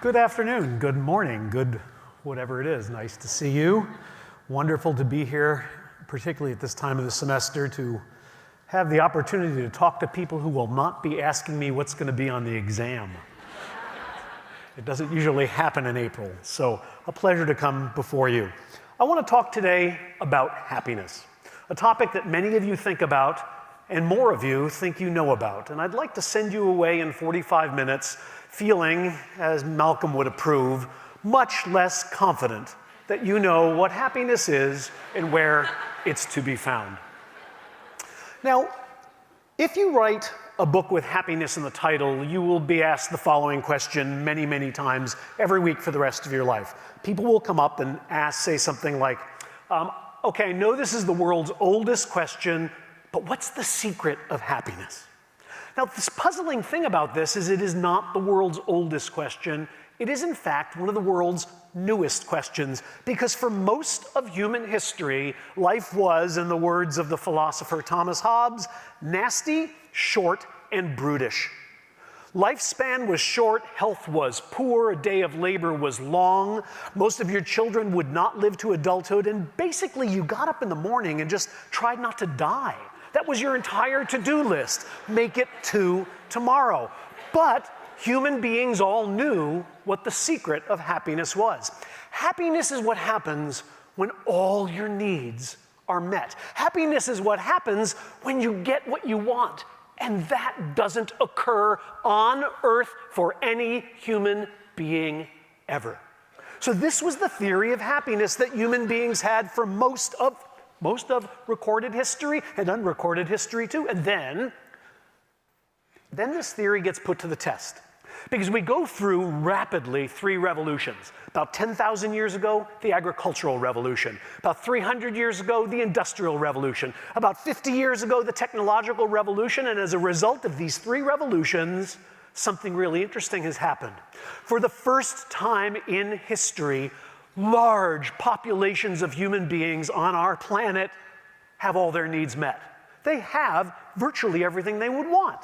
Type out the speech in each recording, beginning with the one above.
Good afternoon, good morning, good whatever it is. Nice to see you. Wonderful to be here, particularly at this time of the semester, to have the opportunity to talk to people who will not be asking me what's going to be on the exam. It doesn't usually happen in April, so a pleasure to come before you. I want to talk today about happiness, a topic that many of you think about and more of you think you know about. And I'd like to send you away in 45 minutes feeling, as Malcolm would approve, much less confident that you know what happiness is and where it's to be found. Now, if you write a book with happiness in the title, you will be asked the following question many, many times every week for the rest of your life. People will come up and say something like, okay, I know this is the world's oldest question, but what's the secret of happiness? Now, this puzzling thing about this is it is not the world's oldest question. It is, in fact, one of the world's newest questions, because for most of human history, life was, in the words of the philosopher Thomas Hobbes, nasty, short, and brutish. Lifespan was short, health was poor, a day of labor was long, most of your children would not live to adulthood, and basically you got up in the morning and just tried not to die. That was your entire to-do list. Make it to tomorrow. But human beings all knew what the secret of happiness was. Happiness is what happens when all your needs are met. Happiness is what happens when you get what you want. And that doesn't occur on earth for any human being ever. So this was the theory of happiness that human beings had for most of recorded history and unrecorded history too. And then this theory gets put to the test. Because we go through rapidly three revolutions. About 10,000 years ago, the agricultural revolution. About 300 years ago, the industrial revolution. About 50 years ago, the technological revolution. And as a result of these three revolutions, something really interesting has happened. For the first time in history, large populations of human beings on our planet have all their needs met. They have virtually everything they would want.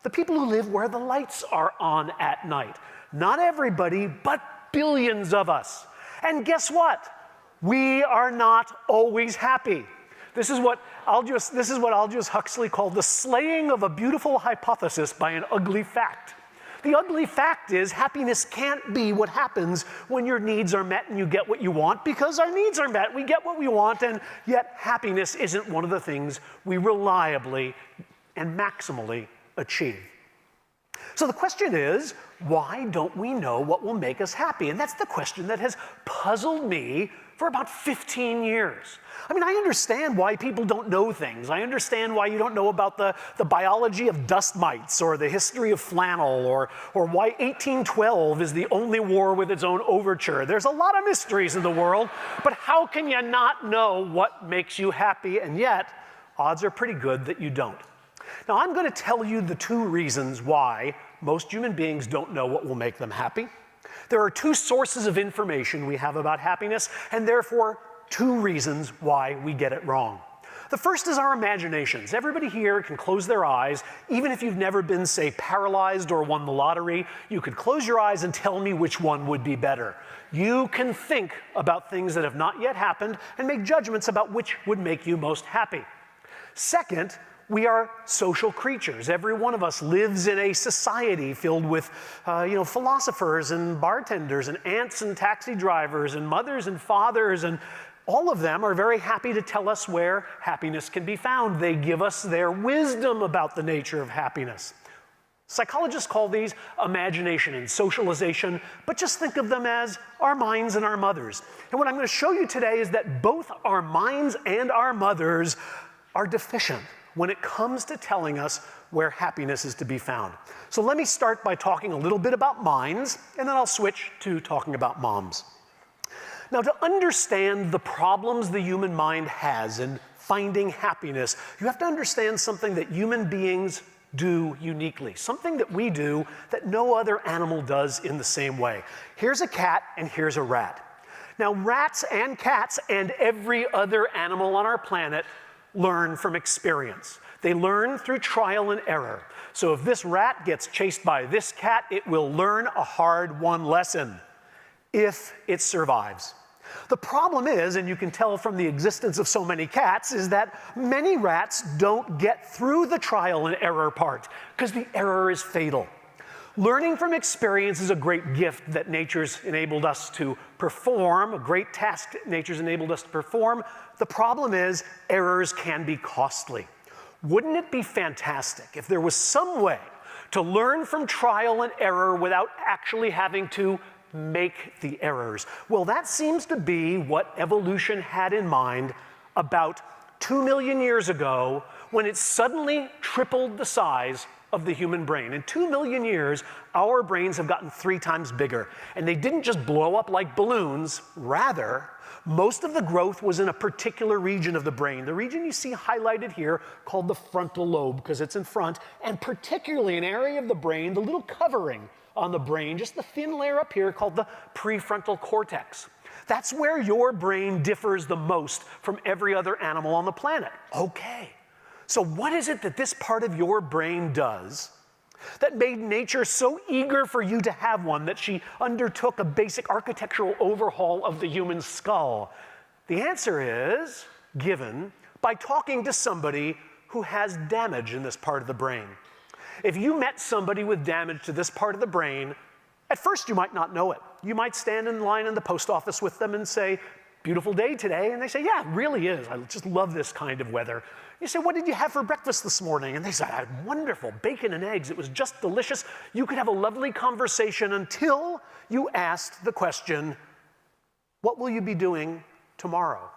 The people who live where the lights are on at night. Not everybody, but billions of us. And guess what? We are not always happy. This is what Aldous Huxley called the slaying of a beautiful hypothesis by an ugly fact. The ugly fact is happiness can't be what happens when your needs are met and you get what you want, because our needs are met, we get what we want, and yet happiness isn't one of the things we reliably and maximally achieve. So the question is, why don't we know what will make us happy? And that's the question that has puzzled me for about 15 years. I mean, I understand why people don't know things. I understand why you don't know about the biology of dust mites or the history of flannel or why 1812 is the only war with its own overture. There's a lot of mysteries in the world, but how can you not know what makes you happy? And yet, odds are pretty good that you don't. Now, I'm going to tell you the two reasons why most human beings don't know what will make them happy. There are two sources of information we have about happiness, and therefore two reasons why we get it wrong. The first is our imaginations. Everybody here can close their eyes, even if you've never been, say, paralyzed or won the lottery. You could close your eyes and tell me which one would be better. You can think about things that have not yet happened and make judgments about which would make you most happy. Second, we are social creatures. Every one of us lives in a society filled with philosophers and bartenders and aunts and taxi drivers and mothers and fathers, and all of them are very happy to tell us where happiness can be found. They give us their wisdom about the nature of happiness. Psychologists call these imagination and socialization, but just think of them as our minds and our mothers. And what I'm going to show you today is that both our minds and our mothers are deficient when it comes to telling us where happiness is to be found. So let me start by talking a little bit about minds, and then I'll switch to talking about moms. Now, to understand the problems the human mind has in finding happiness, you have to understand something that human beings do uniquely, something that we do that no other animal does in the same way. Here's a cat and here's a rat. Now, rats and cats and every other animal on our planet learn from experience. They learn through trial and error. So if this rat gets chased by this cat, it will learn a hard-won lesson if it survives. The problem is, and you can tell from the existence of so many cats, is that many rats don't get through the trial and error part because the error is fatal. Learning from experience is a great gift that nature's enabled us to perform, a great task nature's enabled us to perform. The problem is errors can be costly. Wouldn't it be fantastic if there was some way to learn from trial and error without actually having to make the errors? Well, that seems to be what evolution had in mind about 2 million years ago when it suddenly tripled the size of the human brain. In 2 million years, our brains have gotten 3 times bigger. And they didn't just blow up like balloons. Rather, most of the growth was in a particular region of the brain. The region you see highlighted here called the frontal lobe because it's in front, and particularly an area of the brain, the little covering on the brain, just the thin layer up here called the prefrontal cortex. That's where your brain differs the most from every other animal on the planet. Okay. So what is it that this part of your brain does that made nature so eager for you to have one that she undertook a basic architectural overhaul of the human skull? The answer is given by talking to somebody who has damage in this part of the brain. If you met somebody with damage to this part of the brain, at first you might not know it. You might stand in line in the post office with them and say, "Beautiful day today," and they say, "Yeah, it really is. I just love this kind of weather." You say, "What did you have for breakfast this morning?" And they say, "I had wonderful bacon and eggs. It was just delicious." You could have a lovely conversation until you asked the question, "What will you be doing tomorrow?"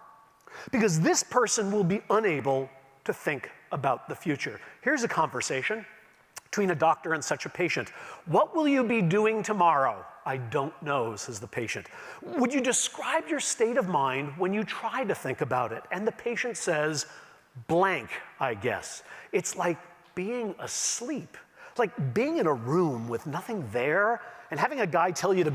Because this person will be unable to think about the future. Here's a conversation between a doctor and such a patient. "What will you be doing tomorrow?" "I don't know," says the patient. "Would you describe your state of mind when you try to think about it?" And the patient says, "Blank, I guess. It's like being asleep, like being in a room with nothing there and having a guy tell you to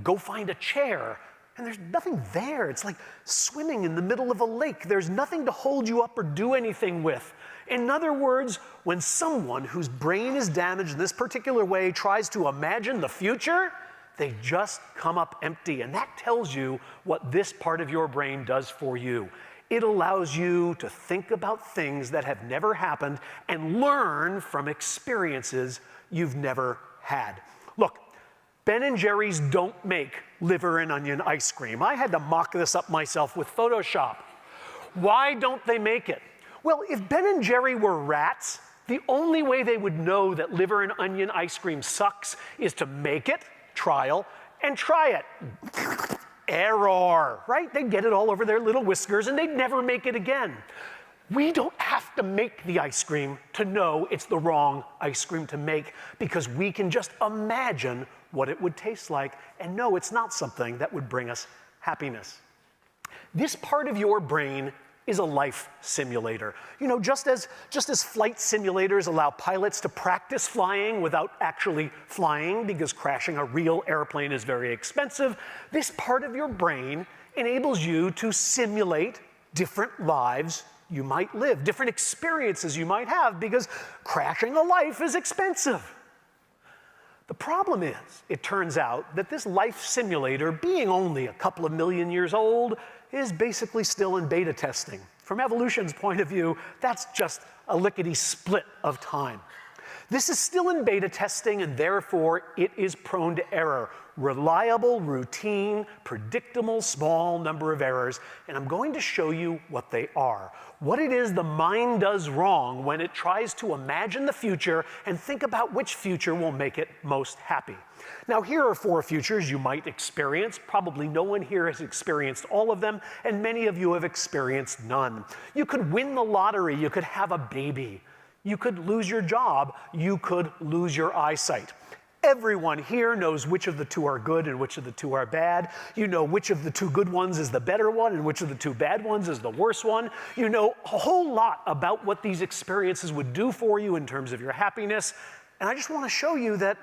go find a chair, and there's nothing there. It's like swimming in the middle of a lake. There's nothing to hold you up or do anything with." In other words, when someone whose brain is damaged in this particular way tries to imagine the future, they just come up empty. And that tells you what this part of your brain does for you. It allows you to think about things that have never happened and learn from experiences you've never had. Look, Ben & Jerry's don't make liver and onion ice cream. I had to mock this up myself with Photoshop. Why don't they make it? Well, if Ben & Jerry were rats, the only way they would know that liver and onion ice cream sucks is to make it, trial, and try it. Error, right? They'd get it all over their little whiskers and they'd never make it again. We don't have to make the ice cream to know it's the wrong ice cream to make because we can just imagine what it would taste like and know it's not something that would bring us happiness. This part of your brain is a life simulator. You know, just as flight simulators allow pilots to practice flying without actually flying because crashing a real airplane is very expensive, this part of your brain enables you to simulate different lives you might live, different experiences you might have because crashing a life is expensive. The problem is, it turns out that this life simulator, being only a couple of million years old, is basically still in beta testing. From evolution's point of view, that's just a lickety-split of time. This is still in beta testing, and therefore it is prone to error. Reliable, routine, predictable, small number of errors, and I'm going to show you what they are. What it is the mind does wrong when it tries to imagine the future and think about which future will make it most happy. Now, here are 4 futures you might experience. Probably no one here has experienced all of them, and many of you have experienced none. You could win the lottery, you could have a baby, you could lose your job, you could lose your eyesight. Everyone here knows which of the 2 are good and which of the 2 are bad. You know which of the 2 good ones is the better one and which of the 2 bad ones is the worse one. You know a whole lot about what these experiences would do for you in terms of your happiness. And I just want to show you that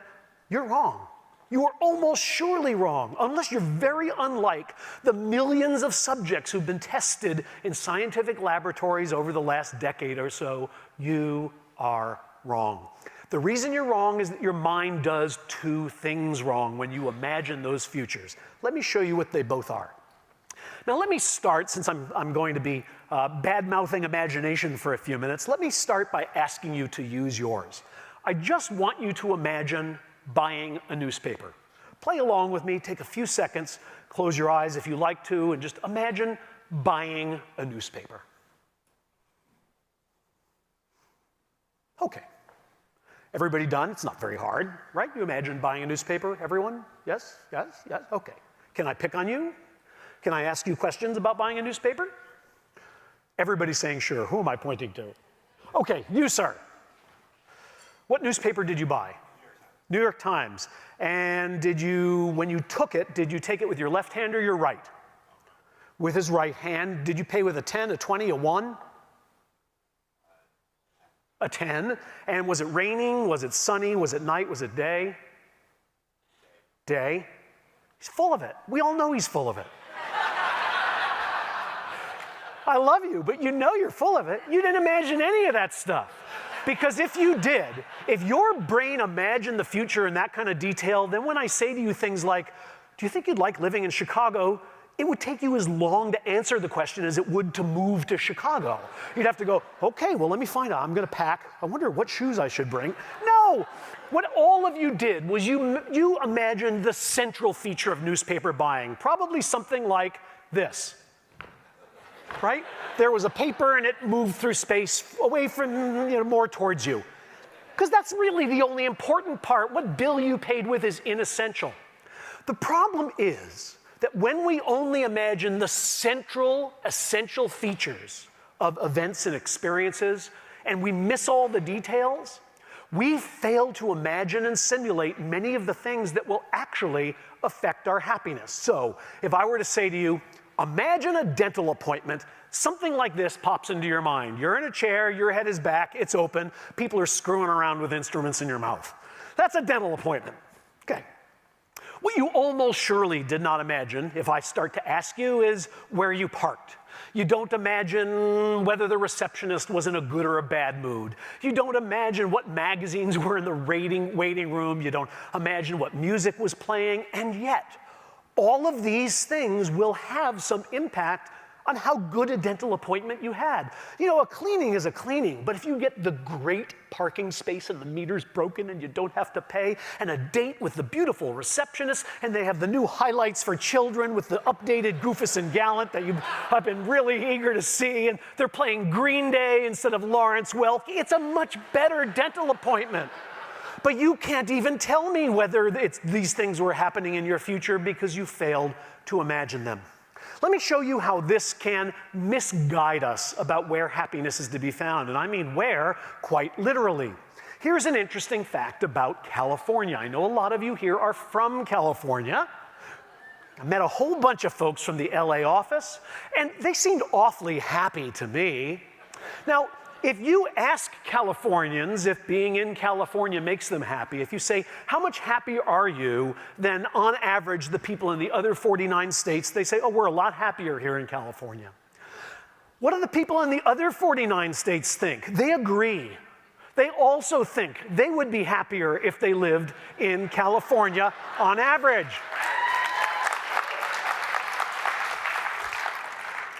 you're wrong. You are almost surely wrong, unless you're very unlike the millions of subjects who've been tested in scientific laboratories over the last decade or so. You are wrong. The reason you're wrong is that your mind does two things wrong when you imagine those futures. Let me show you what they both are. Now let me start, since I'm going to be bad-mouthing imagination for a few minutes, let me start by asking you to use yours. I just want you to imagine buying a newspaper. Play along with me, take a few seconds, close your eyes if you like to, and just imagine buying a newspaper. Okay. Everybody done? It's not very hard, right? You imagine buying a newspaper, everyone? Yes, yes, yes, okay. Can I pick on you? Can I ask you questions about buying a newspaper? Everybody's saying sure. Who am I pointing to? Okay, you, sir. What newspaper did you buy? New York Times. And did you, when you took it, did you take it with your left hand or your right? With his right hand. Did you pay with a 10, a 20, a 1? A 10. And was it raining? Was it sunny? Was it night? Was it day? Day. He's full of it. We all know he's full of it. I love you, but you know you're full of it. You didn't imagine any of that stuff. Because if you did, if your brain imagined the future in that kind of detail, then when I say to you things like, do you think you'd like living in Chicago? It would take you as long to answer the question as it would to move to Chicago. You'd have to go, okay, well, let me find out. I'm going to pack. I wonder what shoes I should bring. No! What all of you did was you imagined the central feature of newspaper buying, probably something like this. Right? There was a paper and it moved through space away from, more towards you. Because that's really the only important part. What bill you paid with is inessential. The problem is that when we only imagine the central, essential features of events and experiences, and we miss all the details, we fail to imagine and simulate many of the things that will actually affect our happiness. So, if I were to say to you, imagine a dental appointment, something like this pops into your mind. You're in a chair, your head is back, it's open, people are screwing around with instruments in your mouth. That's a dental appointment. Okay. What you almost surely did not imagine, if I start to ask you, is where you parked. You don't imagine whether the receptionist was in a good or a bad mood. You don't imagine what magazines were in the waiting room. You don't imagine what music was playing. And yet, all of these things will have some impact on how good a dental appointment you had. A cleaning is a cleaning, but if you get the great parking space and the meter's broken and you don't have to pay, and a date with the beautiful receptionist, and they have the new highlights for children with the updated Goofus and Gallant that I've been really eager to see, and they're playing Green Day instead of Lawrence Welk, it's a much better dental appointment. But you can't even tell me whether these things were happening in your future because you failed to imagine them. Let me show you how this can misguide us about where happiness is to be found. And I mean where, quite literally. Here's an interesting fact about California. I know a lot of you here are from California. I met a whole bunch of folks from the LA office, and they seemed awfully happy to me. Now, if you ask Californians if being in California makes them happy, if you say, how much happier are you than on average the people in the other 49 states, they say, oh, we're a lot happier here in California. What do the people in the other 49 states think? They agree. They also think they would be happier if they lived in California on average.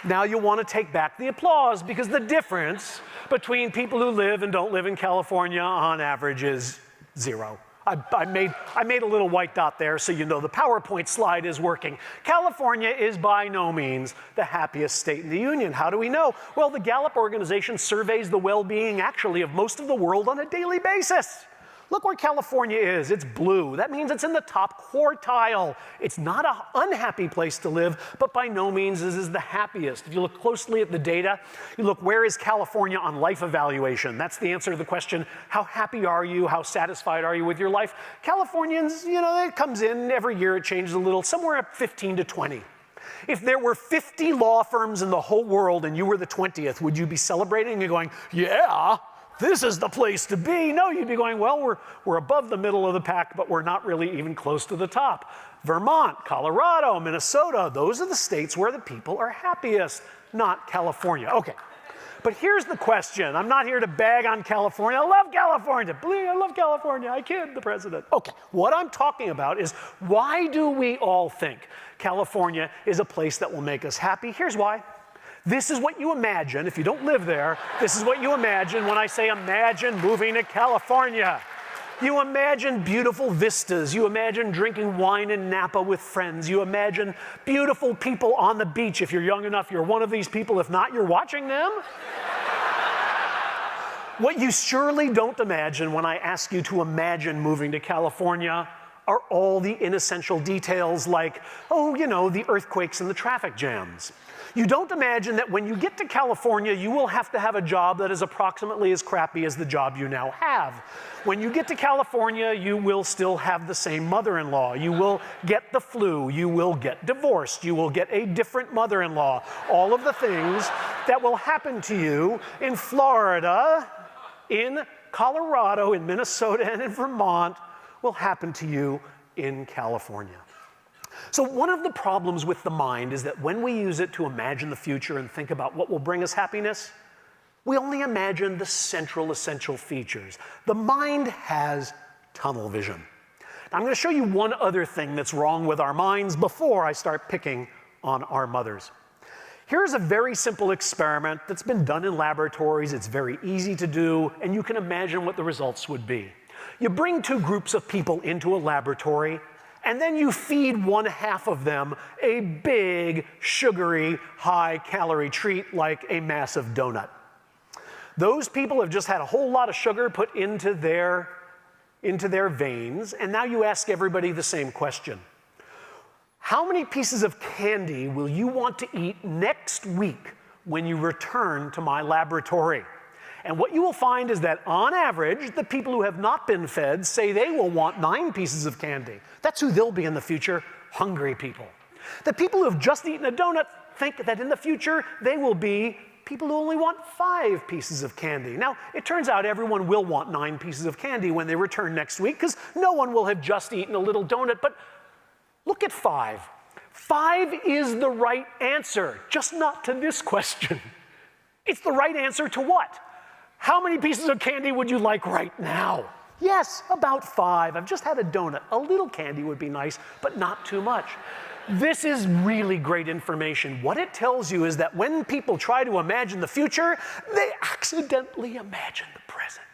Now you want to take back the applause because the difference between people who live and don't live in California on average is 0. I made a little white dot there so you know the PowerPoint slide is working. California is by no means the happiest state in the union. How do we know? Well, the Gallup organization surveys the well-being actually of most of the world on a daily basis. Look where California is. It's blue. That means it's in the top quartile. It's not an unhappy place to live, but by no means is the happiest. If you look closely at the data, you look, where is California on life evaluation? That's the answer to the question, how happy are you? How satisfied are you with your life? Californians, it comes in every year. It changes a little, somewhere at 15 to 20. If there were 50 law firms in the whole world and you were the 20th, would you be celebrating and going, yeah, this is the place to be. No, you'd be going, well, we're above the middle of the pack, but we're not really even close to the top. Vermont, Colorado, Minnesota, those are the states where the people are happiest, not California. Okay, but here's the question. I'm not here to bag on California. I love California. Believe me, I love California. I kid the president. Okay, what I'm talking about is why do we all think California is a place that will make us happy? Here's why. This is what you imagine. If you don't live there, this is what you imagine when I say imagine moving to California. You imagine beautiful vistas. You imagine drinking wine in Napa with friends. You imagine beautiful people on the beach. If you're young enough, you're one of these people. If not, you're watching them. What you surely don't imagine when I ask you to imagine moving to California are all the inessential details like, oh, you know, the earthquakes and the traffic jams. You don't imagine that when you get to California, you will have to have a job that is approximately as crappy as the job you now have. When you get to California, you will still have the same mother-in-law. You will get the flu. You will get divorced. You will get a different mother-in-law. All of the things that will happen to you in Florida, in Colorado, in Minnesota, and in Vermont will happen to you in California. So one of the problems with the mind is that when we use it to imagine the future and think about what will bring us happiness, we only imagine the central essential features. The mind has tunnel vision. Now, I'm going to show you one other thing that's wrong with our minds before I start picking on our mothers. Here's a very simple experiment that's been done in laboratories. It's very easy to do, and you can imagine what the results would be. You bring two groups of people into a laboratory, and then you feed one half of them a big, sugary, high-calorie treat like a massive donut. Those people have just had a whole lot of sugar put into their veins, and now you ask everybody the same question. How many pieces of candy will you want to eat next week when you return to my laboratory? And what you will find is that, on average, the people who have not been fed say they will want 9 pieces of candy. That's who they'll be in the future, hungry people. The people who have just eaten a donut think that in the future they will be people who only want 5 pieces of candy. Now, it turns out everyone will want 9 pieces of candy when they return next week, because no one will have just eaten a little donut, but look at 5. 5 is the right answer, just not to this question. It's the right answer to what? How many pieces of candy would you like right now? Yes, about 5. I've just had a donut. A little candy would be nice, but not too much. This is really great information. What it tells you is that when people try to imagine the future, they accidentally imagine the present.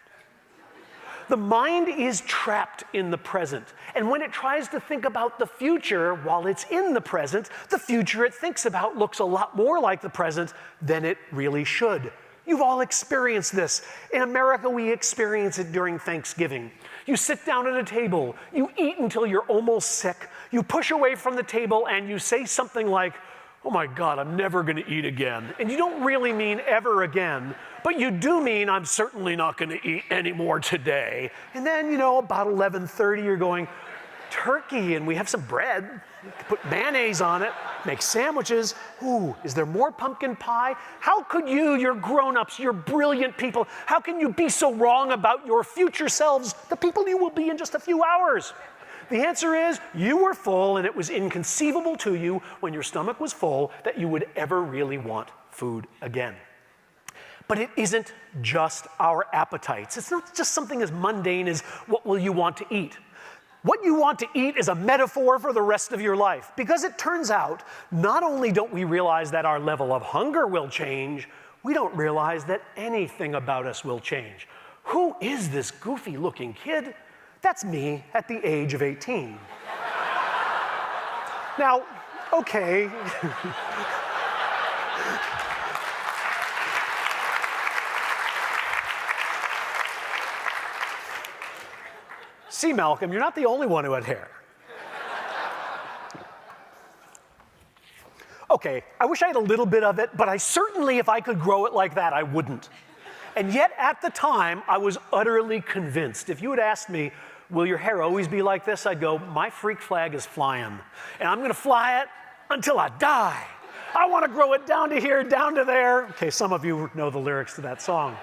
The mind is trapped in the present. And when it tries to think about the future while it's in the present, the future it thinks about looks a lot more like the present than it really should. You've all experienced this. In America, we experience it during Thanksgiving. You sit down at a table, you eat until you're almost sick, you push away from the table and you say something like, oh my God, I'm never gonna eat again. And you don't really mean ever again, but you do mean I'm certainly not gonna eat anymore today. And then, you know, about 11:30, you're going, turkey, and we have some bread. You can put mayonnaise on it, make sandwiches. Ooh, is there more pumpkin pie? How could you're grown-ups, you're brilliant people, how can you be so wrong about your future selves, the people you will be in just a few hours? The answer is, you were full, and it was inconceivable to you when your stomach was full that you would ever really want food again. But it isn't just our appetites. It's not just something as mundane as what will you want to eat. What you want to eat is a metaphor for the rest of your life, because it turns out not only don't we realize that our level of hunger will change, we don't realize that anything about us will change. Who is this goofy-looking kid? That's me at the age of 18. Now, okay. See, Malcolm, you're not the only one who had hair. Okay, I wish I had a little bit of it, but I certainly, if I could grow it like that, I wouldn't. And yet, at the time, I was utterly convinced. If you had asked me, will your hair always be like this? I'd go, my freak flag is flying, and I'm gonna fly it until I die. I wanna grow it down to here, down to there. Okay, some of you know the lyrics to that song.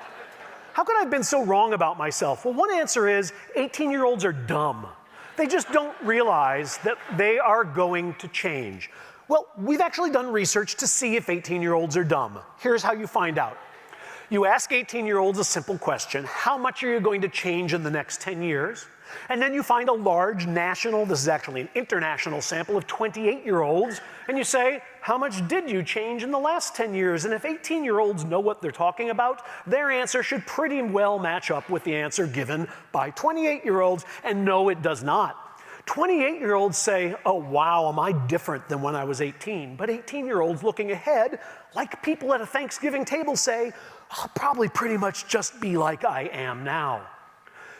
how could I have been so wrong about myself? Well, one answer is 18-year-olds are dumb. They just don't realize that they are going to change. Well, we've actually done research to see if 18-year-olds are dumb. Here's how you find out. You ask 18-year-olds a simple question: how much are you going to change in the next 10 years? And then you find a large national, this is actually an international sample of 28-year-olds, and you say, how much did you change in the last 10 years? And if 18-year-olds know what they're talking about, their answer should pretty well match up with the answer given by 28-year-olds, and no, it does not. 28-year-olds say, oh wow, am I different than when I was 18? But 18-year-olds looking ahead, like people at a Thanksgiving table, say, I'll probably pretty much just be like I am now.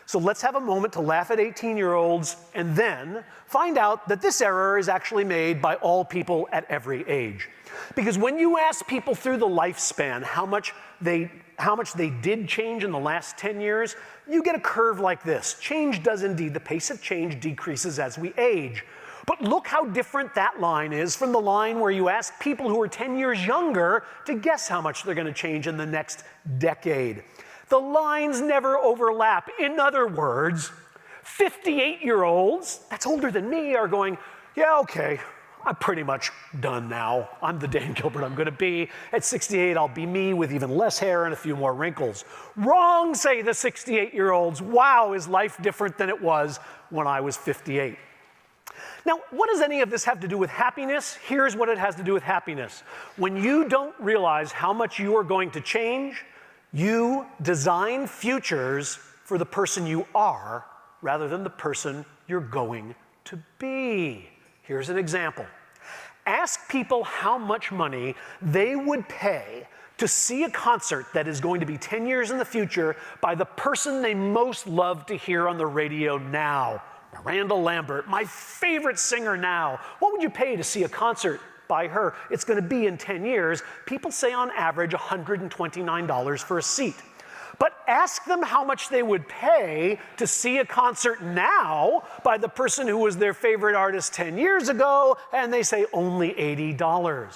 So let's have a moment to laugh at 18-year-olds and then find out that this error is actually made by all people at every age. Because when you ask people through the lifespan how much they did change in the last 10 years, you get a curve like this. Change does indeed, the pace of change decreases as we age. But look how different that line is from the line where you ask people who are 10 years younger to guess how much they're going to change in the next decade. The lines never overlap. In other words, 58-year-olds, that's older than me, are going, yeah, okay, I'm pretty much done now. I'm the Dan Gilbert I'm going to be. At 68, I'll be me with even less hair and a few more wrinkles. Wrong, say the 68-year-olds. Wow, is life different than it was when I was 58? Now, what does any of this have to do with happiness? Here's what it has to do with happiness. When you don't realize how much you are going to change, you design futures for the person you are rather than the person you're going to be. Here's an example. Ask people how much money they would pay to see a concert that is going to be 10 years in the future by the person they most love to hear on the radio now. Miranda Lambert, my favorite singer now. What would you pay to see a concert by her? It's going to be in 10 years. People say on average $129 for a seat. But ask them how much they would pay to see a concert now by the person who was their favorite artist 10 years ago, and they say only $80.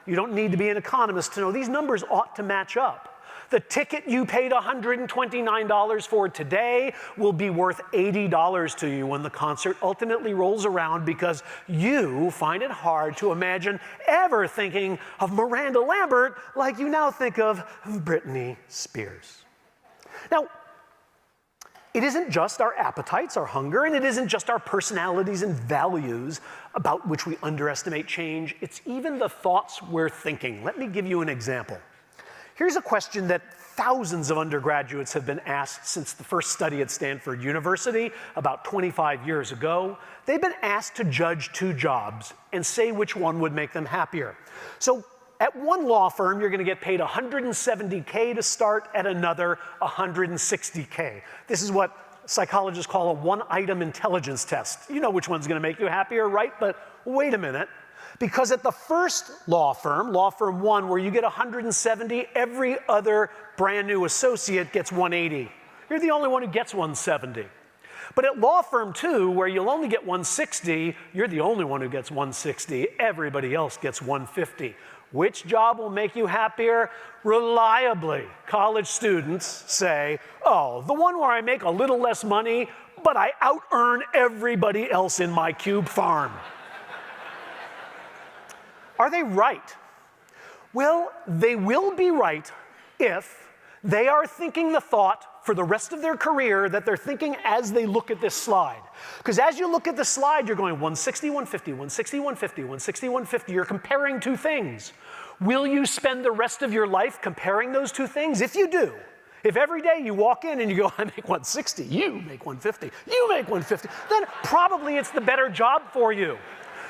You don't need to be an economist to know these numbers ought to match up. The ticket you paid $129 for today will be worth $80 to you when the concert ultimately rolls around, because you find it hard to imagine ever thinking of Miranda Lambert like you now think of Britney Spears. Now, it isn't just our appetites, our hunger, and it isn't just our personalities and values about which we underestimate change. It's even the thoughts we're thinking. Let me give you an example. Here's a question that thousands of undergraduates have been asked since the first study at Stanford University about 25 years ago. They've been asked to judge two jobs and say which one would make them happier. So at one law firm, you're going to get paid $170K to start, at another $160K. This is what psychologists call a one-item intelligence test. You know which one's going to make you happier, right? But wait a minute. Because at the first law firm 1, where you get $170, every other brand new associate gets $180. You're the only one who gets $170. But at law firm 2, where you'll only get $160, you're the only one who gets $160. Everybody else gets $150. Which job will make you happier? Reliably, college students say, oh, the one where I make a little less money, but I out-earn everybody else in my cube farm. Are they right? Well, they will be right if they are thinking the thought for the rest of their career that they're thinking as they look at this slide. Because as you look at the slide, you're going 160, 150, 160, 150, 160, 150. You're comparing two things. Will you spend the rest of your life comparing those two things? If you do, if every day you walk in and you go, I make 160, you make 150, you make 150, then probably it's the better job for you.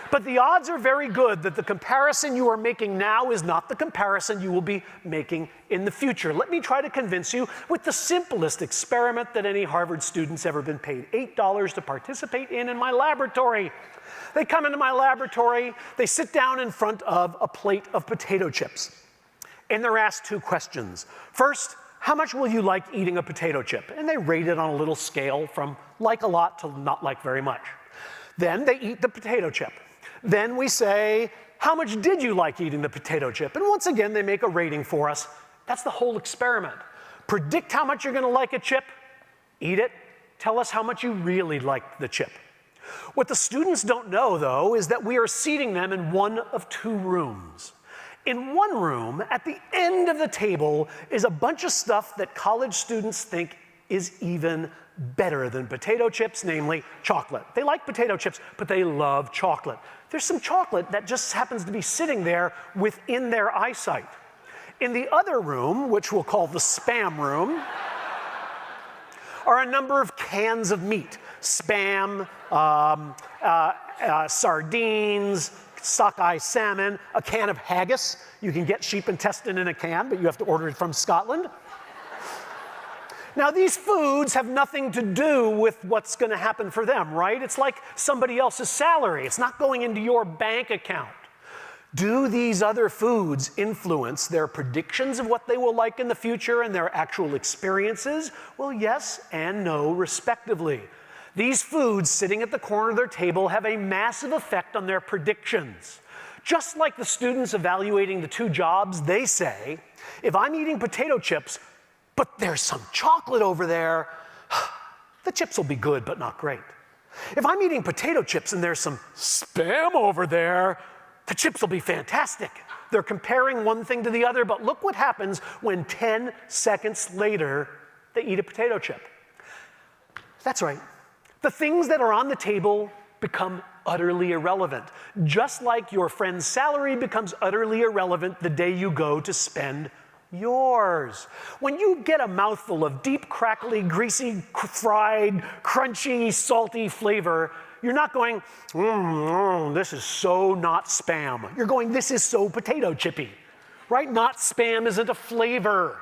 But the odds are very good that the comparison you are making now is not the comparison you will be making in the future. Let me try to convince you with the simplest experiment that any Harvard student's ever been paid $8 to participate in my laboratory. They come into my laboratory, they sit down in front of a plate of potato chips, and they're asked two questions. First, how much will you like eating a potato chip? And they rate it on a little scale from like a lot to not like very much. Then they eat the potato chip. Then we say, how much did you like eating the potato chip? And once again, they make a rating for us. That's the whole experiment. Predict how much you're going to like a chip, eat it, tell us how much you really liked the chip. What the students don't know, though, is that we are seating them in one of two rooms. In one room, at the end of the table, is a bunch of stuff that college students think is even better than potato chips, namely chocolate. They like potato chips, but they love chocolate. There's some chocolate that just happens to be sitting there within their eyesight. In the other room, which we'll call the spam room, are a number of cans of meat. Spam, sardines, sockeye salmon, a can of haggis. You can get sheep intestine in a can, but you have to order it from Scotland. Now, these foods have nothing to do with what's going to happen for them, right? It's like somebody else's salary. It's not going into your bank account. Do these other foods influence their predictions of what they will like in the future and their actual experiences? Well, yes and no, respectively. These foods sitting at the corner of their table have a massive effect on their predictions. Just like the students evaluating the two jobs, they say, if I'm eating potato chips, but there's some chocolate over there, the chips will be good, but not great. If I'm eating potato chips and there's some spam over there, the chips will be fantastic. They're comparing one thing to the other, but look what happens when 10 seconds later, they eat a potato chip. That's right. The things that are on the table become utterly irrelevant, just like your friend's salary becomes utterly irrelevant the day you go to spend yours. When you get a mouthful of deep, crackly, greasy, fried, crunchy, salty flavor, you're not going, this is so not spam. You're going, this is so potato chippy, right? Not spam isn't a flavor.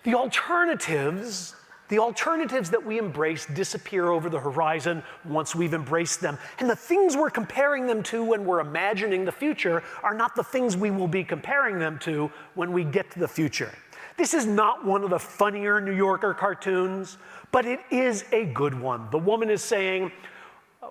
The alternatives that we embrace disappear over the horizon once we've embraced them. And the things we're comparing them to when we're imagining the future are not the things we will be comparing them to when we get to the future. This is not one of the funnier New Yorker cartoons, but it is a good one. The woman is saying,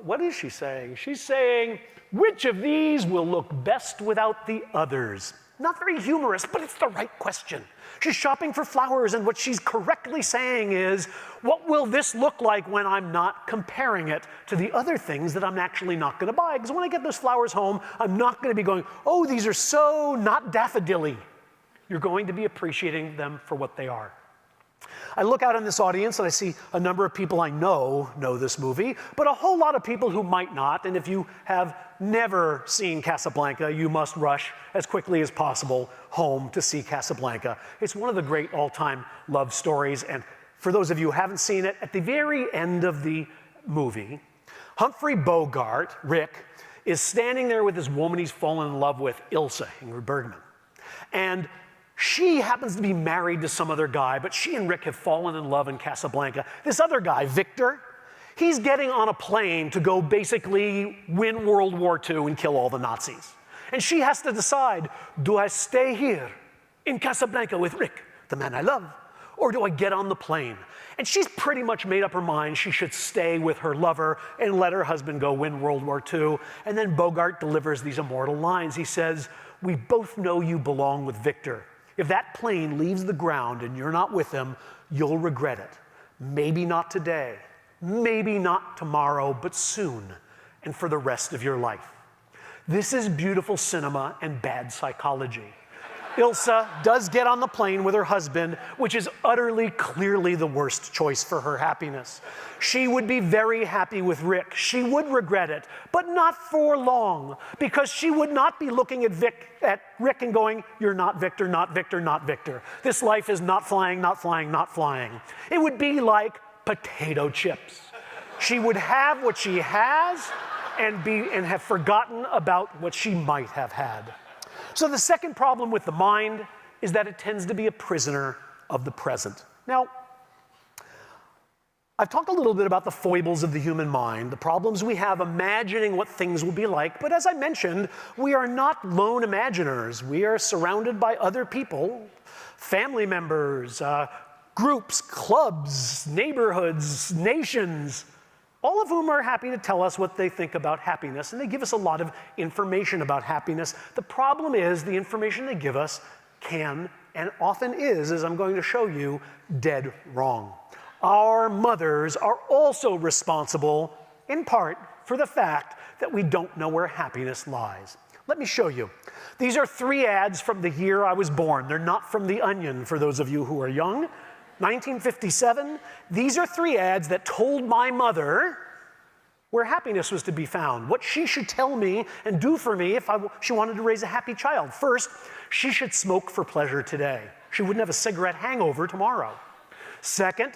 what is she saying? She's saying, which of these will look best without the others? Not very humorous, but it's the right question. She's shopping for flowers, and what she's correctly saying is, what will this look like when I'm not comparing it to the other things that I'm actually not going to buy? Because when I get those flowers home, I'm not going to be going, oh, these are so not daffodilly. You're going to be appreciating them for what they are. I look out in this audience and I see a number of people I know this movie, but a whole lot of people who might not. And if you have never seen Casablanca, you must rush as quickly as possible home to see Casablanca. It's one of the great all-time love stories. And for those of you who haven't seen it, at the very end of the movie, Humphrey Bogart, Rick, is standing there with this woman he's fallen in love with, Ilsa, Ingrid Bergman. And she happens to be married to some other guy, but she and Rick have fallen in love in Casablanca. This other guy, Victor, he's getting on a plane to go basically win World War II and kill all the Nazis. And she has to decide, do I stay here in Casablanca with Rick, the man I love, or do I get on the plane? And she's pretty much made up her mind she should stay with her lover and let her husband go win World War II. And then Bogart delivers these immortal lines. He says, we both know you belong with Victor. If that plane leaves the ground and you're not with him, you'll regret it. Maybe not today, maybe not tomorrow, but soon, and for the rest of your life. This is beautiful cinema and bad psychology. Ilsa does get on the plane with her husband, which is utterly, clearly the worst choice for her happiness. She would be very happy with Rick. She would regret it, but not for long, because she would not be looking at Rick and going, you're not Victor, not Victor, not Victor. This life is not flying, not flying, not flying. It would be like potato chips. She would have what she has and have forgotten about what she might have had. So the second problem with the mind is that it tends to be a prisoner of the present. Now, I've talked a little bit about the foibles of the human mind, the problems we have imagining what things will be like, but as I mentioned, we are not lone imaginers. We are surrounded by other people, family members, groups, clubs, neighborhoods, nations, all of whom are happy to tell us what they think about happiness, and they give us a lot of information about happiness. The problem is the information they give us can and often is, as I'm going to show you, dead wrong. Our mothers are also responsible, in part, for the fact that we don't know where happiness lies. Let me show you. These are 3 ads from the year I was born. They're not from The Onion, for those of you who are young. 1957. These are 3 ads that told my mother where happiness was to be found, what she should tell me and do for me if she wanted to raise a happy child. First, she should smoke for pleasure today. She wouldn't have a cigarette hangover tomorrow. Second,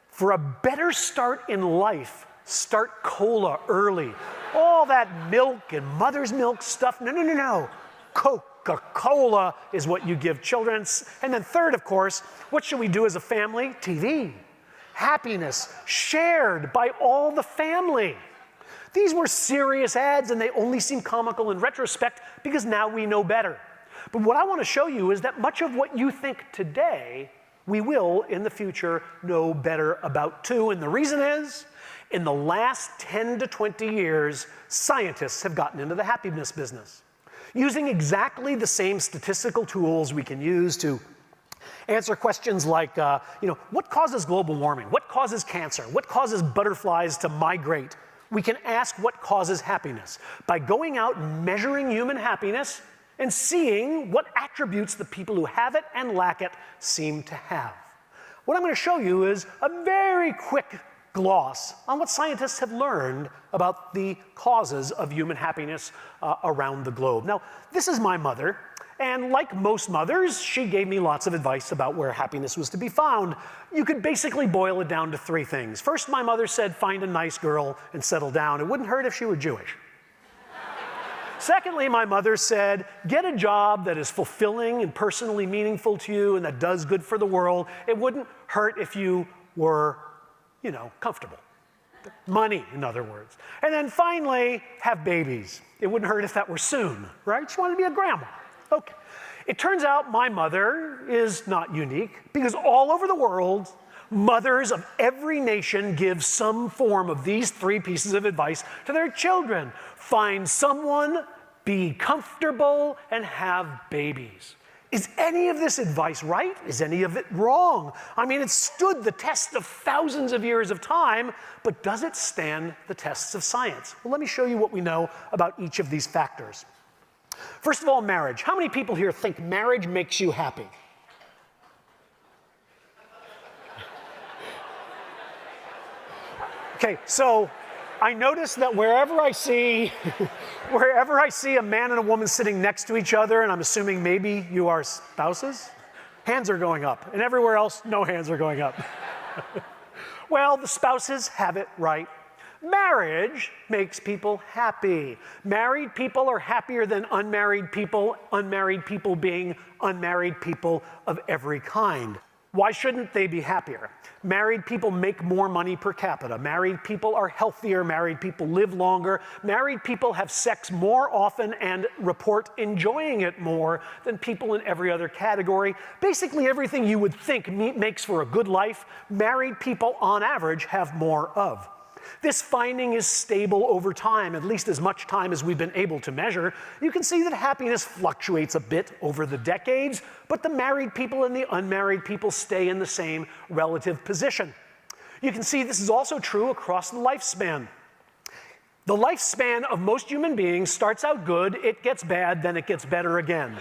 for a better start in life, start cola early. All that milk and mother's milk stuff, no. Coca-Cola is what you give children. And then third, of course, what should we do as a family? TV. Happiness shared by all the family. These were serious ads, and they only seem comical in retrospect because now we know better. But what I want to show you is that much of what you think today, we will, in the future, know better about too. And the reason is, in the last 10 to 20 years, scientists have gotten into the happiness business. Using exactly the same statistical tools we can use to answer questions like, what causes global warming? What causes cancer? What causes butterflies to migrate? We can ask what causes happiness by going out and measuring human happiness and seeing what attributes the people who have it and lack it seem to have. What I'm going to show you is a very quick gloss on what scientists have learned about the causes of human happiness around the globe. Now, this is my mother, and like most mothers, she gave me lots of advice about where happiness was to be found. You could basically boil it down to 3 things. First, my mother said, find a nice girl and settle down. It wouldn't hurt if she were Jewish. Secondly, my mother said, get a job that is fulfilling and personally meaningful to you and that does good for the world. It wouldn't hurt if you were, comfortable. Money, in other words. And then finally, have babies. It wouldn't hurt if that were soon, right? She wanted to be a grandma. Okay. It turns out my mother is not unique because all over the world, mothers of every nation give some form of these 3 pieces of advice to their children. Find someone, be comfortable, and have babies. Is any of this advice right? Is any of it wrong? I mean, it stood the test of thousands of years of time, but does it stand the tests of science? Well, let me show you what we know about each of these factors. First of all, marriage. How many people here think marriage makes you happy? Okay, so I notice that wherever I see a man and a woman sitting next to each other, and I'm assuming maybe you are spouses, hands are going up. And everywhere else, no hands are going up. Well, the spouses have it right. Marriage makes people happy. Married people are happier than unmarried people being unmarried people of every kind. Why shouldn't they be happier? Married people make more money per capita. Married people are healthier. Married people live longer. Married people have sex more often and report enjoying it more than people in every other category. Basically, everything you would think makes for a good life, married people on average have more of. This finding is stable over time, at least as much time as we've been able to measure. You can see that happiness fluctuates a bit over the decades, but the married people and the unmarried people stay in the same relative position. You can see this is also true across the lifespan. The lifespan of most human beings starts out good, it gets bad, then it gets better again.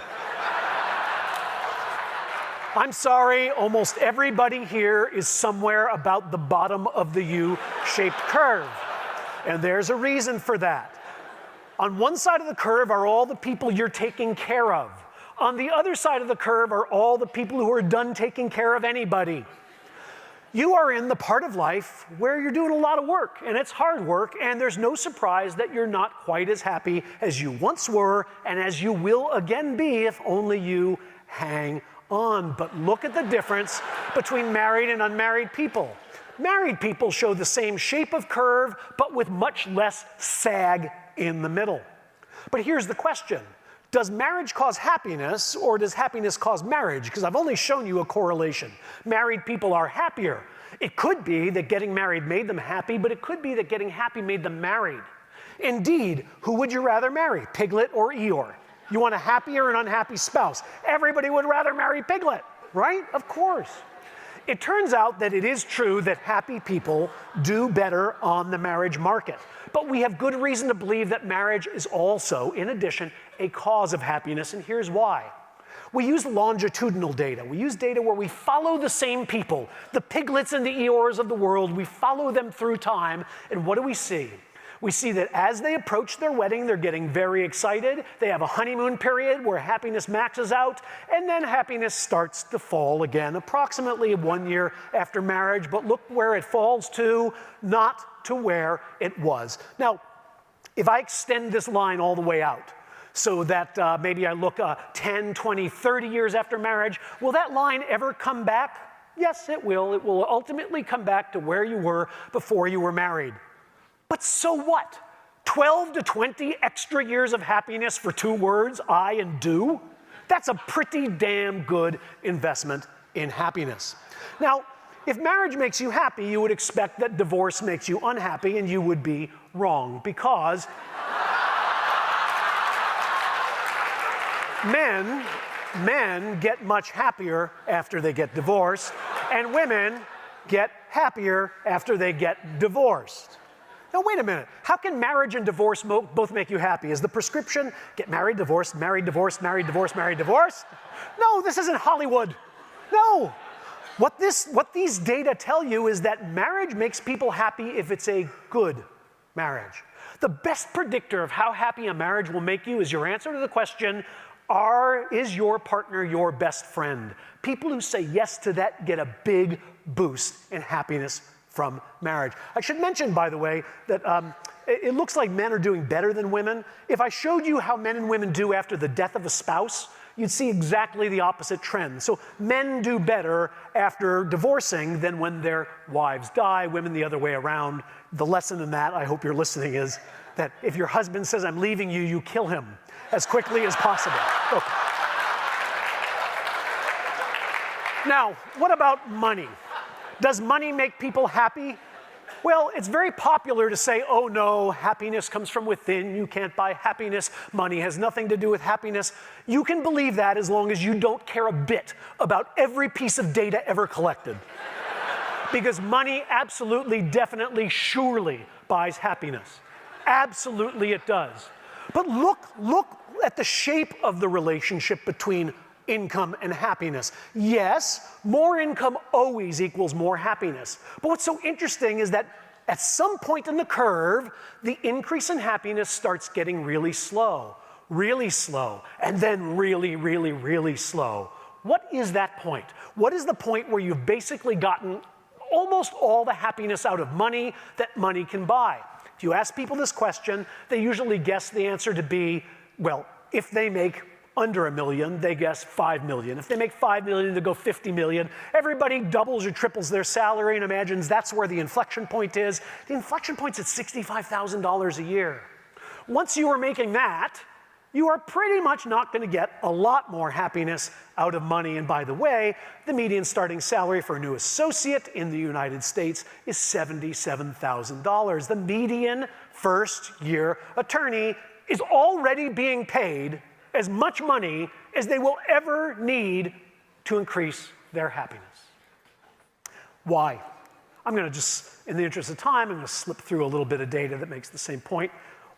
I'm sorry, almost everybody here is somewhere about the bottom of the U-shaped curve. And there's a reason for that. On one side of the curve are all the people you're taking care of. On the other side of the curve are all the people who are done taking care of anybody. You are in the part of life where you're doing a lot of work, and it's hard work, and there's no surprise that you're not quite as happy as you once were, and as you will again be if only you hang on. But look at the difference between married and unmarried people. Married people show the same shape of curve, but with much less sag in the middle. But here's the question. Does marriage cause happiness, or does happiness cause marriage? Because I've only shown you a correlation. Married people are happier. It could be that getting married made them happy, but it could be that getting happy made them married. Indeed, who would you rather marry, Piglet or Eeyore? You want a happy or an unhappy spouse? Everybody would rather marry Piglet, right? Of course. It turns out that it is true that happy people do better on the marriage market. But we have good reason to believe that marriage is also, in addition, a cause of happiness, and here's why. We use longitudinal data. We use data where we follow the same people, the Piglets and the Eeyores of the world. We follow them through time, and what do we see? We see that as they approach their wedding, they're getting very excited. They have a honeymoon period where happiness maxes out, and then happiness starts to fall again, approximately 1 year after marriage. But look where it falls to, not to where it was. Now, if I extend this line all the way out, so that maybe I look 10, 20, 30 years after marriage, will that line ever come back? Yes, it will. It will ultimately come back to where you were before you were married. But so what? 12 to 20 extra years of happiness for 2 words, I and do? That's a pretty damn good investment in happiness. Now, if marriage makes you happy, you would expect that divorce makes you unhappy, and you would be wrong, because men get much happier after they get divorced, and women get happier after they get divorced. Now, wait a minute. How can marriage and divorce both make you happy? Is the prescription get married, divorced, married, divorced, married, divorced, married, divorced? No, this isn't Hollywood. No. What these data tell you is that marriage makes people happy if it's a good marriage. The best predictor of how happy a marriage will make you is your answer to the question, is your partner your best friend? People who say yes to that get a big boost in happiness from marriage. I should mention, by the way, that it looks like men are doing better than women. If I showed you how men and women do after the death of a spouse, you'd see exactly the opposite trend. So men do better after divorcing than when their wives die, women the other way around. The lesson in that, I hope you're listening, is that if your husband says, I'm leaving you, you kill him as quickly as possible. Okay. Now, what about money? Does money make people happy? Well, it's very popular to say, oh no, happiness comes from within, you can't buy happiness, money has nothing to do with happiness. You can believe that as long as you don't care a bit about every piece of data ever collected. Because money absolutely, definitely, surely buys happiness. Absolutely it does. But look at the shape of the relationship between income and happiness. Yes, more income always equals more happiness. But what's so interesting is that at some point in the curve, the increase in happiness starts getting really slow, and then really, really, really slow. What is that point? What is the point where you've basically gotten almost all the happiness out of money that money can buy? If you ask people this question, they usually guess the answer to be, well, if they make under $1 million, they guess 5 million. If they make 5 million, they go 50 million. Everybody doubles or triples their salary and imagines that's where the inflection point is. The inflection point's at $65,000 a year. Once you are making that, you are pretty much not going to get a lot more happiness out of money. And by the way, the median starting salary for a new associate in the United States is $77,000. The median first-year attorney is already being paid as much money as they will ever need to increase their happiness. Why? I'm going to just, in the interest of time, I'm going to slip through a little bit of data that makes the same point.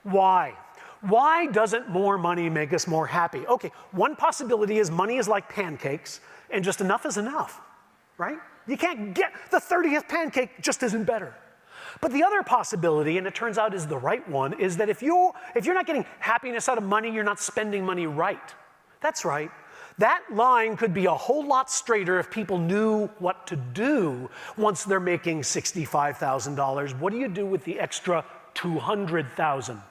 Why? Why doesn't more money make us more happy? Okay, one possibility is money is like pancakes, and just enough is enough, right? You can't get the 30th pancake, just isn't better. But the other possibility, and it turns out is the right one, is that if you're not getting happiness out of money, you're not spending money right. That's right. That line could be a whole lot straighter if people knew what to do once they're making $65,000. What do you do with the extra $200,000?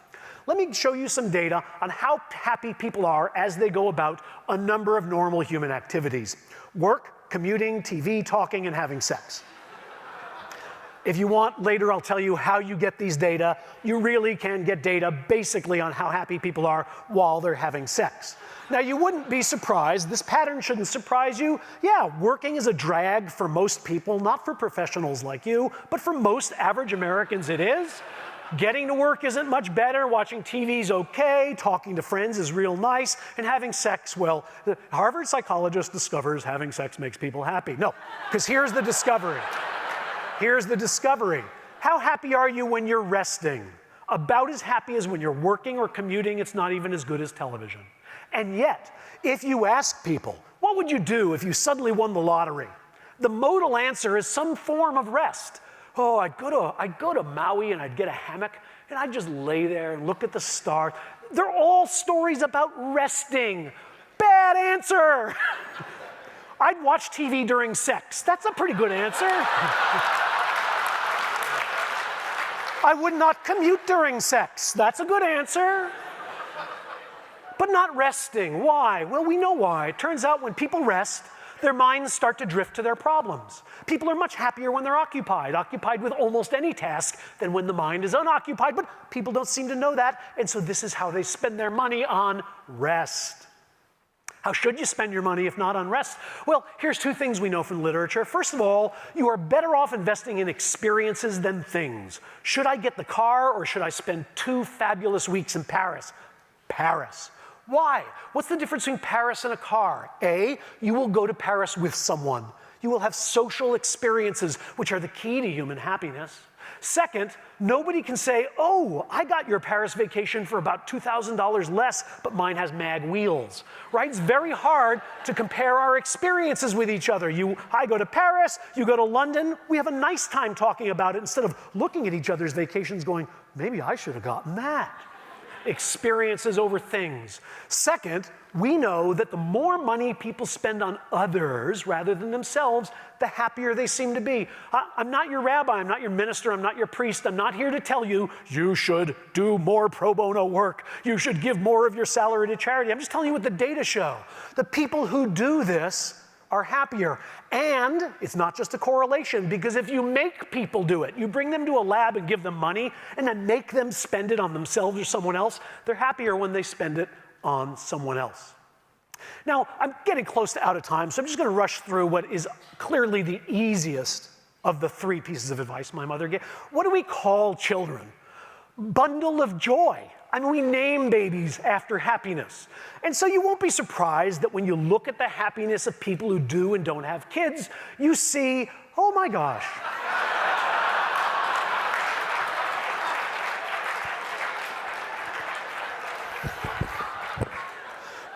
Let me show you some data on how happy people are as they go about a number of normal human activities. Work, commuting, TV, talking, and having sex. If you want, later I'll tell you how you get these data. You really can get data basically on how happy people are while they're having sex. Now, you wouldn't be surprised. This pattern shouldn't surprise you. Yeah, working is a drag for most people, not for professionals like you, but for most average Americans it is. Getting to work isn't much better, watching TV's okay, talking to friends is real nice, and having sex, well, the Harvard psychologist discovers having sex makes people happy. No, because here's the discovery. Here's the discovery. How happy are you when you're resting? About as happy as when you're working or commuting. It's not even as good as television. And yet, if you ask people, what would you do if you suddenly won the lottery? The modal answer is some form of rest. Oh, I'd go to Maui and I'd get a hammock and I'd just lay there and look at the stars. They're all stories about resting. Bad answer. I'd watch TV during sex. That's a pretty good answer. I would not commute during sex. That's a good answer. But not resting. Why? Well, we know why. It turns out when people rest, their minds start to drift to their problems. People are much happier when they're occupied with almost any task than when the mind is unoccupied, but people don't seem to know that, and so this is how they spend their money, on rest. How should you spend your money if not on rest? Well, here's two things we know from literature. First of all, you are better off investing in experiences than things. Should I get the car or should I spend 2 fabulous weeks in Paris? Paris. Why? What's the difference between Paris and a car? A, you will go to Paris with someone. You will have social experiences, which are the key to human happiness. Second, nobody can say, oh, I got your Paris vacation for about $2,000 less, but mine has mag wheels, right? It's very hard to compare our experiences with each other. I go to Paris, you go to London, we have a nice time talking about it instead of looking at each other's vacations going, maybe I should have gotten that. Experiences over things. Second, we know that the more money people spend on others rather than themselves, the happier they seem to be. I'm not your rabbi, I'm not your minister, I'm not your priest. I'm not here to tell you, you should do more pro bono work. You should give more of your salary to charity. I'm just telling you what the data show. The people who do this are happier. And it's not just a correlation, because if you make people do it, you bring them to a lab and give them money and then make them spend it on themselves or someone else, they're happier when they spend it on someone else. Now, I'm getting close to out of time, so I'm just going to rush through what is clearly the easiest of the 3 pieces of advice my mother gave. What do we call children? Bundle of joy. I mean, we name babies after happiness. And so you won't be surprised that when you look at the happiness of people who do and don't have kids, you see, oh my gosh.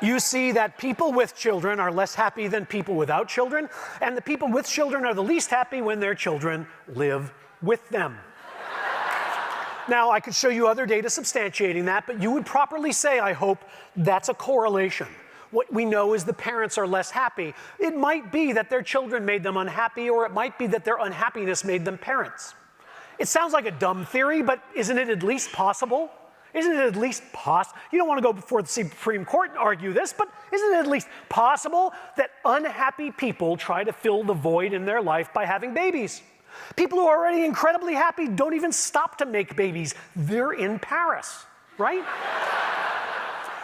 You see that people with children are less happy than people without children, and the people with children are the least happy when their children live with them. Now, I could show you other data substantiating that, but you would properly say, I hope, that's a correlation. What we know is the parents are less happy. It might be that their children made them unhappy, or it might be that their unhappiness made them parents. It sounds like a dumb theory, but isn't it at least possible? Isn't it at least possible? You don't want to go before the Supreme Court and argue this, but isn't it at least possible that unhappy people try to fill the void in their life by having babies? People who are already incredibly happy don't even stop to make babies. They're in Paris, right?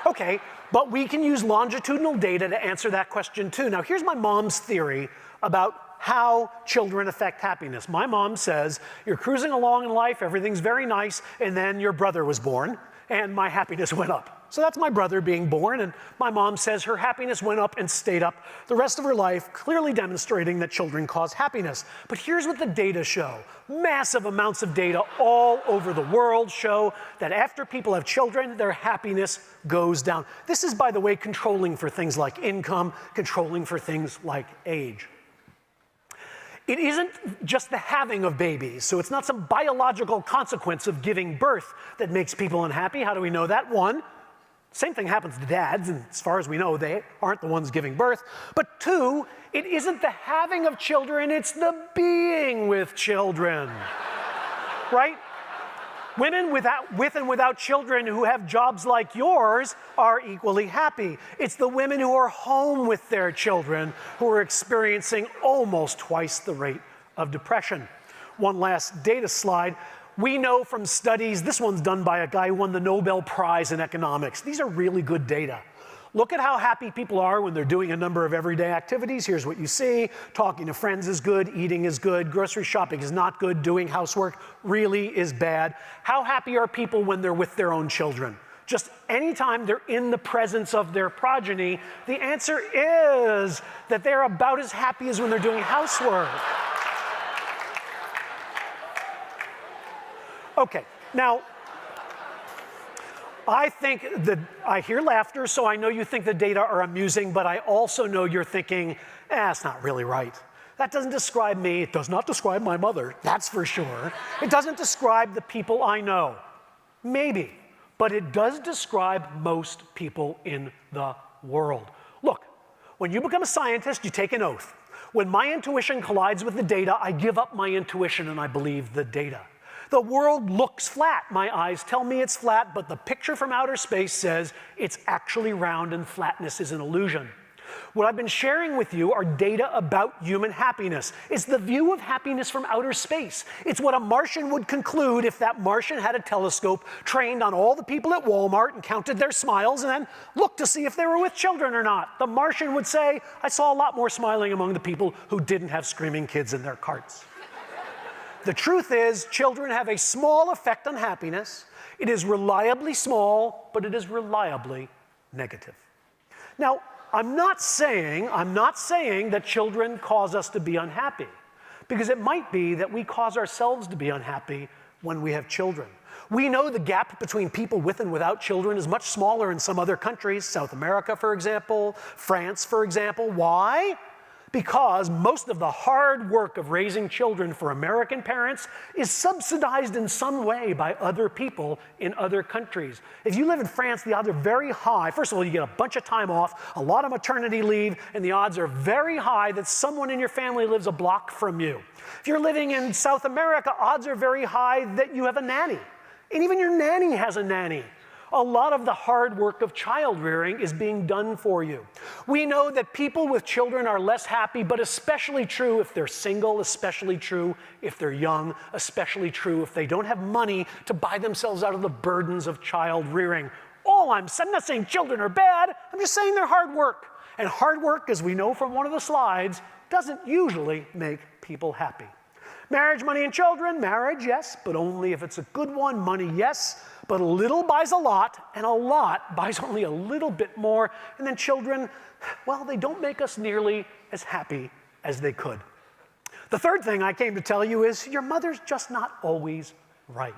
Okay, but we can use longitudinal data to answer that question too. Now, here's my mom's theory about how children affect happiness. My mom says, you're cruising along in life, everything's very nice, and then your brother was born, and my happiness went up. So that's my brother being born, and my mom says her happiness went up and stayed up the rest of her life, clearly demonstrating that children cause happiness. But here's what the data show. Massive amounts of data all over the world show that after people have children, their happiness goes down. This is, by the way, controlling for things like income, controlling for things like age. It isn't just the having of babies, so it's not some biological consequence of giving birth that makes people unhappy. How do we know that? One, same thing happens to dads, and as far as we know, they aren't the ones giving birth. But 2, it isn't the having of children, it's the being with children, right? Women with and without children who have jobs like yours are equally happy. It's the women who are home with their children who are experiencing almost twice the rate of depression. One last data slide. We know from studies, this one's done by a guy who won the Nobel Prize in economics. These are really good data. Look at how happy people are when they're doing a number of everyday activities. Here's what you see. Talking to friends is good. Eating is good. Grocery shopping is not good. Doing housework really is bad. How happy are people when they're with their own children? Just anytime they're in the presence of their progeny, the answer is that they're about as happy as when they're doing housework. Okay, now, I think that I hear laughter, so I know you think the data are amusing, but I also know you're thinking, it's not really right. That doesn't describe me. It does not describe my mother, that's for sure. It doesn't describe the people I know. Maybe, but it does describe most people in the world. Look, when you become a scientist, you take an oath. When my intuition collides with the data, I give up my intuition and I believe the data. The world looks flat. My eyes tell me it's flat, but the picture from outer space says it's actually round and flatness is an illusion. What I've been sharing with you are data about human happiness. It's the view of happiness from outer space. It's what a Martian would conclude if that Martian had a telescope, trained on all the people at Walmart and counted their smiles and then looked to see if they were with children or not. The Martian would say, I saw a lot more smiling among the people who didn't have screaming kids in their carts. The truth is, children have a small effect on happiness. It is reliably small, but it is reliably negative. Now, I'm not saying that children cause us to be unhappy, because it might be that we cause ourselves to be unhappy when we have children. We know the gap between people with and without children is much smaller in some other countries, South America, for example, France, for example. Why? Because most of the hard work of raising children for American parents is subsidized in some way by other people in other countries. If you live in France, the odds are very high. First of all, you get a bunch of time off, a lot of maternity leave, and the odds are very high that someone in your family lives a block from you. If you're living in South America, odds are very high that you have a nanny. And even your nanny has a nanny. A lot of the hard work of child rearing is being done for you. We know that people with children are less happy, but especially true if they're single, especially true if they're young, especially true if they don't have money to buy themselves out of the burdens of child rearing. I'm not saying children are bad, I'm just saying they're hard work. And hard work, as we know from one of the slides, doesn't usually make people happy. Marriage, money, and children, marriage, yes, but only if it's a good one. Money, yes, but a little buys a lot, and a lot buys only a little bit more. And then children, well, they don't make us nearly as happy as they could. The third thing I came to tell you is your mother's just not always right.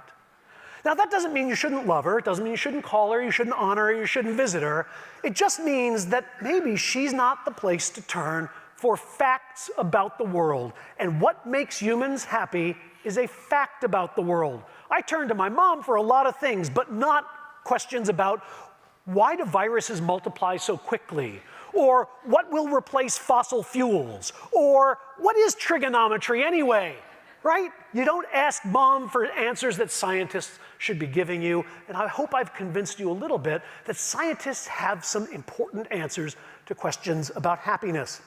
Now, that doesn't mean you shouldn't love her. It doesn't mean you shouldn't call her, you shouldn't honor her, you shouldn't visit her. It just means that maybe she's not the place to turn for facts about the world. And what makes humans happy is a fact about the world. I turn to my mom for a lot of things, but not questions about why do viruses multiply so quickly? Or what will replace fossil fuels? Or what is trigonometry anyway? Right? You don't ask mom for answers that scientists should be giving you. And I hope I've convinced you a little bit that scientists have some important answers to questions about happiness.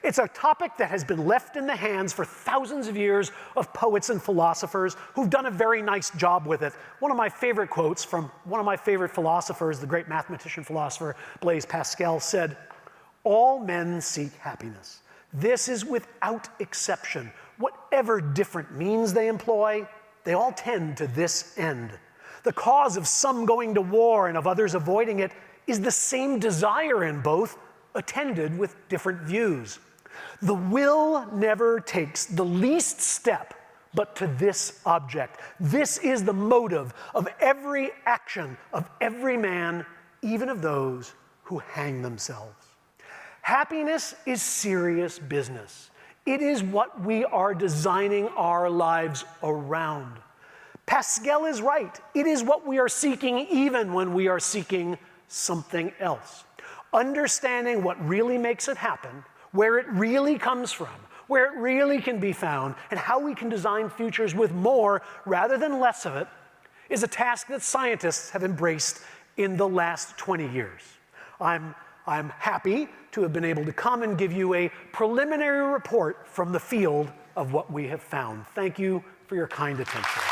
It's a topic that has been left in the hands for thousands of years of poets and philosophers who've done a very nice job with it. One of my favorite quotes from one of my favorite philosophers, the great mathematician philosopher Blaise Pascal, said, "All men seek happiness. This is without exception. Whatever different means they employ, they all tend to this end. The cause of some going to war and of others avoiding it is the same desire in both, attended with different views. The will never takes the least step but to this object. This is the motive of every action of every man, even of those who hang themselves." Happiness is serious business. It is what we are designing our lives around. Pascal is right. It is what we are seeking even when we are seeking something else. Understanding what really makes it happen, where it really comes from, where it really can be found, and how we can design futures with more rather than less of it, is a task that scientists have embraced in the last 20 years. I'm happy to have been able to come and give you a preliminary report from the field of what we have found. Thank you for your kind attention.